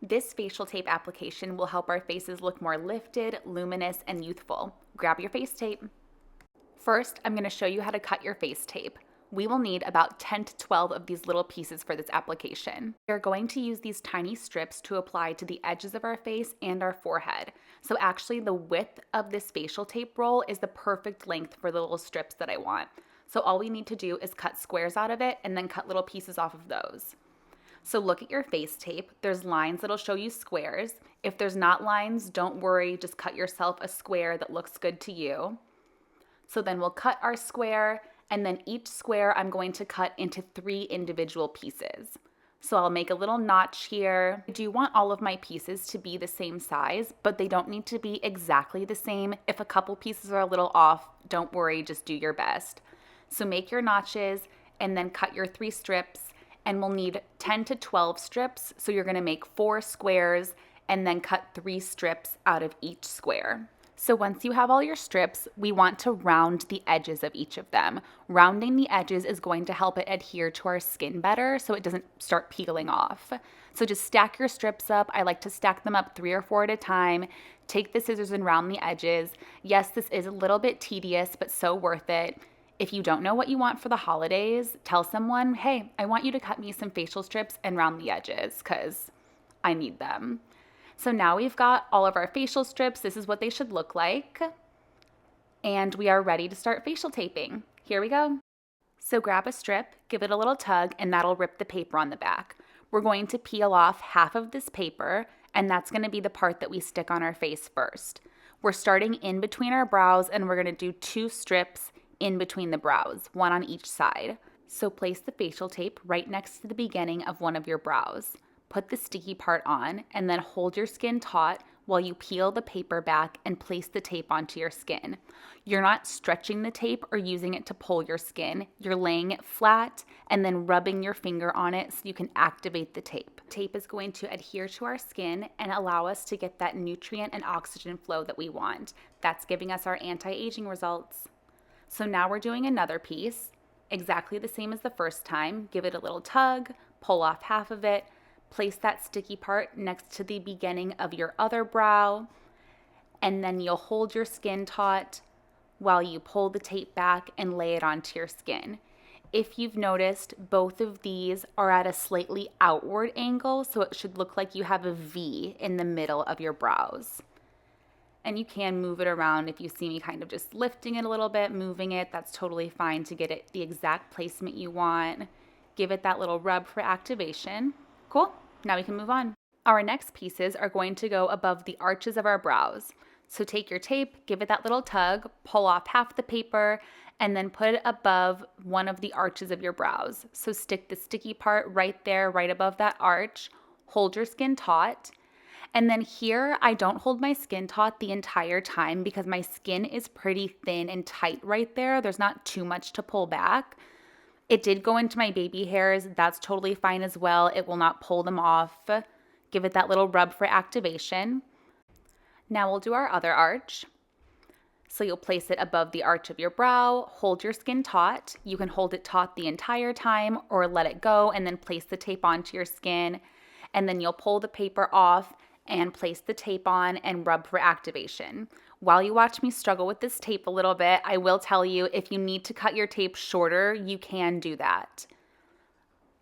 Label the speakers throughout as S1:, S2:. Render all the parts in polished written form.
S1: This facial tape application will help our faces look more lifted, luminous, and youthful. Grab your face tape. First, I'm going to show you how to cut your face tape. We will need about 10 to 12 of these little pieces for this application. We're going to use these tiny strips to apply to the edges of our face and our forehead. So actually the width of this facial tape roll is the perfect length for the little strips that I want. So all we need to do is cut squares out of it and then cut little pieces off of those. So look at your face tape. There's lines that'll show you squares. If there's not lines, don't worry, just cut yourself a square that looks good to you. So then we'll cut our square, and then each square I'm going to cut into 3 individual pieces. So I'll make a little notch here. I do want all of my pieces to be the same size, but they don't need to be exactly the same. If a couple pieces are a little off, don't worry, just do your best. So make your notches and then cut your 3 strips, and we'll need 10 to 12 strips. So you're gonna make 4 squares and then cut 3 strips out of each square. So once you have all your strips, we want to round the edges of each of them. Rounding the edges is going to help it adhere to our skin better so it doesn't start peeling off. So just stack your strips up. I like to stack them up 3 or 4 at a time. Take the scissors and round the edges. Yes, this is a little bit tedious, but so worth it. If you don't know what you want for the holidays, tell someone, hey, I want you to cut me some facial strips and round the edges because I need them. So now we've got all of our facial strips. This is what they should look like. And we are ready to start facial taping. Here we go. So grab a strip, give it a little tug, and that'll rip the paper on the back. We're going to peel off half of this paper, and that's going to be the part that we stick on our face first. We're starting in between our brows, and we're going to do 2 strips in between the brows, 1 on each side. So place the facial tape right next to the beginning of one of your brows. Put the sticky part on and then hold your skin taut while you peel the paper back and place the tape onto your skin. You're not stretching the tape or using it to pull your skin. You're laying it flat and then rubbing your finger on it so you can activate the tape. Tape is going to adhere to our skin and allow us to get that nutrient and oxygen flow that we want. That's giving us our anti-aging results. So now we're doing another piece, exactly the same as the first time. Give it a little tug, pull off half of it, place that sticky part next to the beginning of your other brow, and then you'll hold your skin taut while you pull the tape back and lay it onto your skin. If you've noticed, both of these are at a slightly outward angle, so it should look like you have a V in the middle of your brows. And you can move it around if you see me kind of just lifting it a little bit, moving it, that's totally fine to get it the exact placement you want. Give it that little rub for activation. Cool, now we can move on. Our next pieces are going to go above the arches of our brows. So take your tape, give it that little tug, pull off half the paper, and then put it above one of the arches of your brows. So stick the sticky part right there, right above that arch. Hold your skin taut. And then here, I don't hold my skin taut the entire time because my skin is pretty thin and tight right there. There's not too much to pull back. It did go into my baby hairs. That's totally fine as well. It will not pull them off. Give it that little rub for activation. Now we'll do our other arch. So you'll place it above the arch of your brow, hold your skin taut. You can hold it taut the entire time or let it go and then place the tape onto your skin. And then you'll pull the paper off and place the tape on and rub for activation. While you watch me struggle with this tape a little bit, I will tell you if you need to cut your tape shorter, you can do that.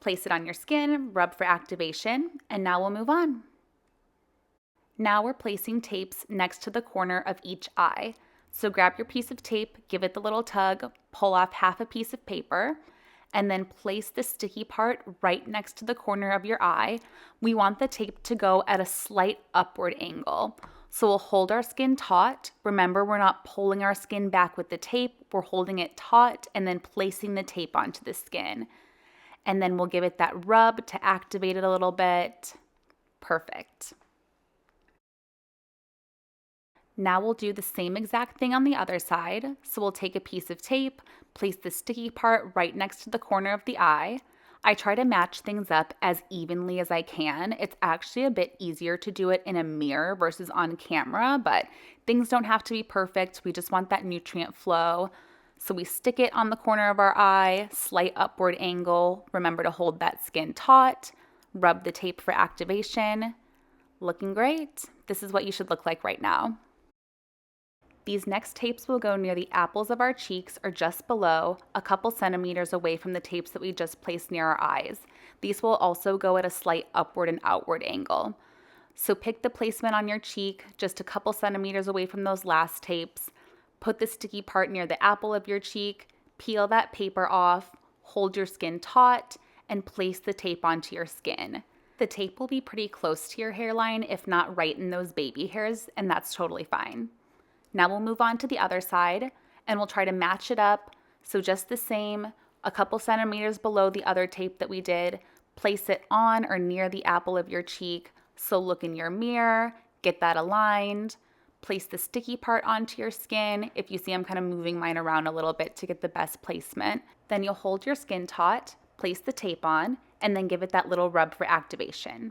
S1: Place it on your skin, rub for activation, and now we'll move on. Now we're placing tapes next to the corner of each eye. So grab your piece of tape, give it the little tug, pull off half a piece of paper, and then place the sticky part right next to the corner of your eye. We want the tape to go at a slight upward angle. So we'll hold our skin taut. Remember, we're not pulling our skin back with the tape. We're holding it taut and then placing the tape onto the skin. And then we'll give it that rub to activate it a little bit. Perfect. Now we'll do the same exact thing on the other side. So we'll take a piece of tape, place the sticky part right next to the corner of the eye. I try to match things up as evenly as I can. It's actually a bit easier to do it in a mirror versus on camera, but things don't have to be perfect. We just want that nutrient flow. So we stick it on the corner of our eye, slight upward angle. Remember to hold that skin taut, rub the tape for activation. Looking great. This is what you should look like right now. These next tapes will go near the apples of our cheeks or just below, a couple centimeters away from the tapes that we just placed near our eyes. These will also go at a slight upward and outward angle. So pick the placement on your cheek, just a couple centimeters away from those last tapes. Put the sticky part near the apple of your cheek, peel that paper off, hold your skin taut, and place the tape onto your skin. The tape will be pretty close to your hairline, if not right in those baby hairs, and that's totally fine. Now we'll move on to the other side, and we'll try to match it up. So just the same, a couple centimeters below the other tape that we did, place it on or near the apple of your cheek. So look in your mirror, get that aligned, place the sticky part onto your skin. If you see, I'm kind of moving mine around a little bit to get the best placement. Then you'll hold your skin taut, place the tape on, and then give it that little rub for activation.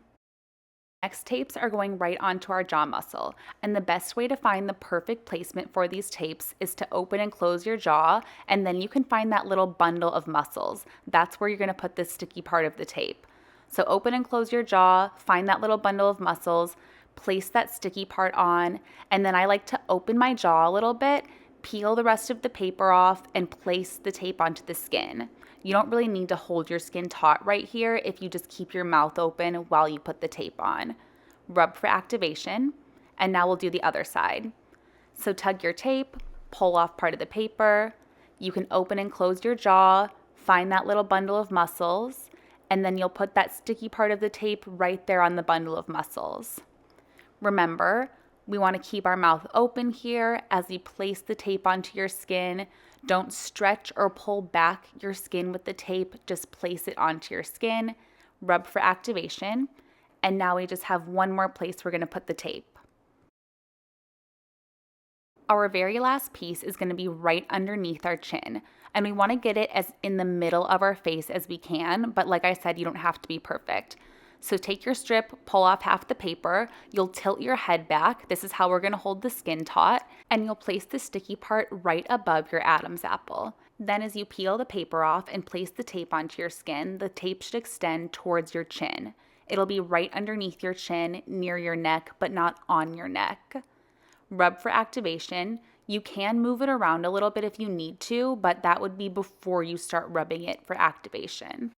S1: Next tapes are going right onto our jaw muscle, and the best way to find the perfect placement for these tapes is to open and close your jaw, and then you can find that little bundle of muscles. That's where you're going to put the sticky part of the tape. So open and close your jaw, find that little bundle of muscles, place that sticky part on, and then I like to open my jaw a little bit, peel the rest of the paper off, and place the tape onto the skin. You don't really need to hold your skin taut right here if you just keep your mouth open while you put the tape on. Rub for activation, and now we'll do the other side. So tug your tape, pull off part of the paper. You can open and close your jaw, find that little bundle of muscles, and then you'll put that sticky part of the tape right there on the bundle of muscles. Remember, we want to keep our mouth open here as you place the tape onto your skin. Don't stretch or pull back your skin with the tape, just place it onto your skin, rub for activation, and now we just have one more place we're going to put the tape. Our very last piece is going to be right underneath our chin, and we want to get it as in the middle of our face as we can, but like I said, you don't have to be perfect. So take your strip, pull off half the paper, you'll tilt your head back, this is how we're going to hold the skin taut, and you'll place the sticky part right above your Adam's apple. Then as you peel the paper off and place the tape onto your skin, the tape should extend towards your chin. It'll be right underneath your chin, near your neck, but not on your neck. Rub for activation. You can move it around a little bit if you need to, but that would be before you start rubbing it for activation.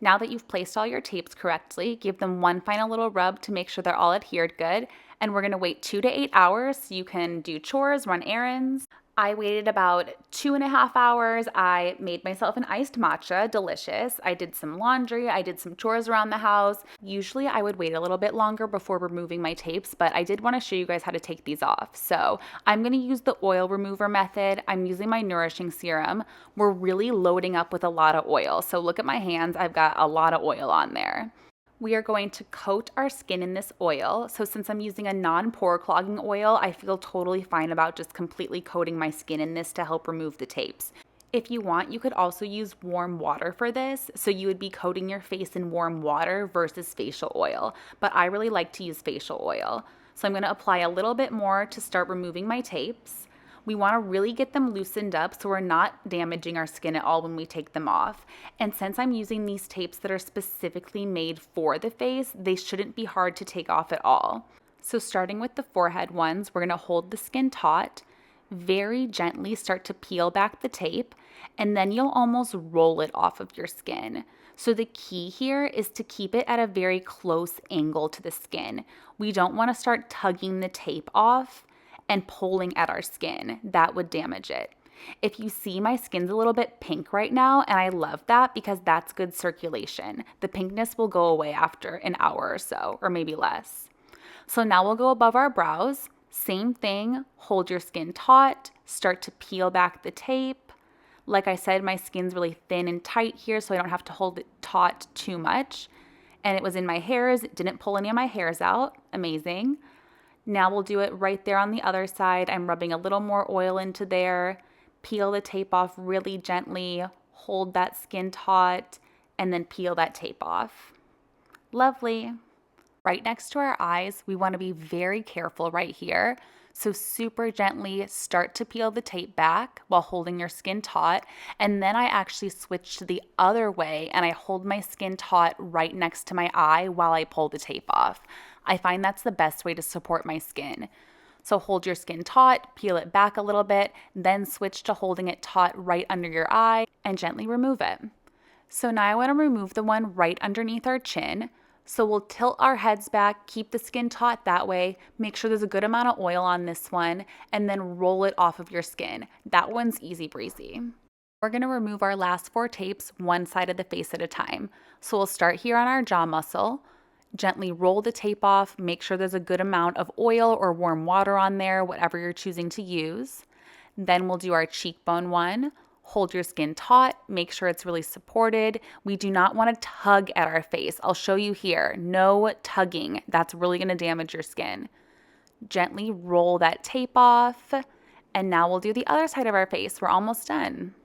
S1: Now that you've placed all your tapes correctly, give them one final little rub to make sure they're all adhered good, and we're going to wait 2 to 8 hours so you can do chores, run errands. I waited about 2.5 hours. I made myself an iced matcha, delicious. I did some laundry, I did some chores around the house. Usually I would wait a little bit longer before removing my tapes, but I did want to show you guys how to take these off. So I'm going to use the oil remover method. I'm using my nourishing serum. We're really loading up with a lot of oil. So look at my hands, I've got a lot of oil on there. We are going to coat our skin in this oil. So since I'm using a non-pore clogging oil, I feel totally fine about just completely coating my skin in this to help remove the tapes. If you want, you could also use warm water for this. So you would be coating your face in warm water versus facial oil. But I really like to use facial oil. So I'm going to apply a little bit more to start removing my tapes. We want to really get them loosened up so we're not damaging our skin at all when we take them off. And since I'm using these tapes that are specifically made for the face, they shouldn't be hard to take off at all. So starting with the forehead ones, we're going to hold the skin taut, very gently start to peel back the tape, and then you'll almost roll it off of your skin. So the key here is to keep it at a very close angle to the skin. We don't want to start tugging the tape off and pulling at our skin. That would damage it. If you see, my skin's a little bit pink right now, and I love that because that's good circulation. The pinkness will go away after an hour or so, or maybe less. So now we'll go above our brows. Same thing, hold your skin taut, start to peel back the tape. Like I said, my skin's really thin and tight here, so I don't have to hold it taut too much. And it was in my hairs, it didn't pull any of my hairs out. Amazing. Now we'll do it right there on the other side. I'm rubbing a little more oil into there. Peel the tape off really gently, hold that skin taut, and then peel that tape off. Lovely. Right next to our eyes, we want to be very careful right here. So super gently start to peel the tape back while holding your skin taut. And then I actually switch to the other way and I hold my skin taut right next to my eye while I pull the tape off. I find that's the best way to support my skin. So hold your skin taut, peel it back a little bit, then switch to holding it taut right under your eye and gently remove it. So now I want to remove the one right underneath our chin. So we'll tilt our heads back, keep the skin taut that way, make sure there's a good amount of oil on this one, and then roll it off of your skin. That one's easy breezy. We're going to remove our last 4 tapes one side of the face at a time. So we'll start here on our jaw muscle. Gently roll the tape off, make sure there's a good amount of oil or warm water on there, whatever you're choosing to use. Then we'll do our cheekbone one. Hold your skin taut, make sure it's really supported. We do not want to tug at our face. I'll show you here. No tugging. That's really going to damage your skin. Gently roll that tape off. And now we'll do the other side of our face. We're almost done.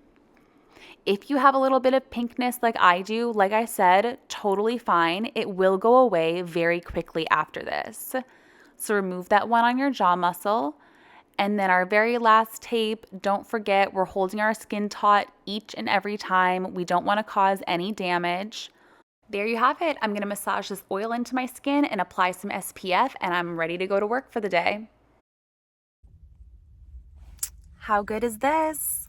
S1: If you have a little bit of pinkness like I do, like I said, totally fine. It will go away very quickly after this. So remove that one on your jaw muscle. And then our very last tape, don't forget we're holding our skin taut each and every time. We don't want to cause any damage. There you have it. I'm going to massage this oil into my skin and apply some SPF, and I'm ready to go to work for the day. How good is this?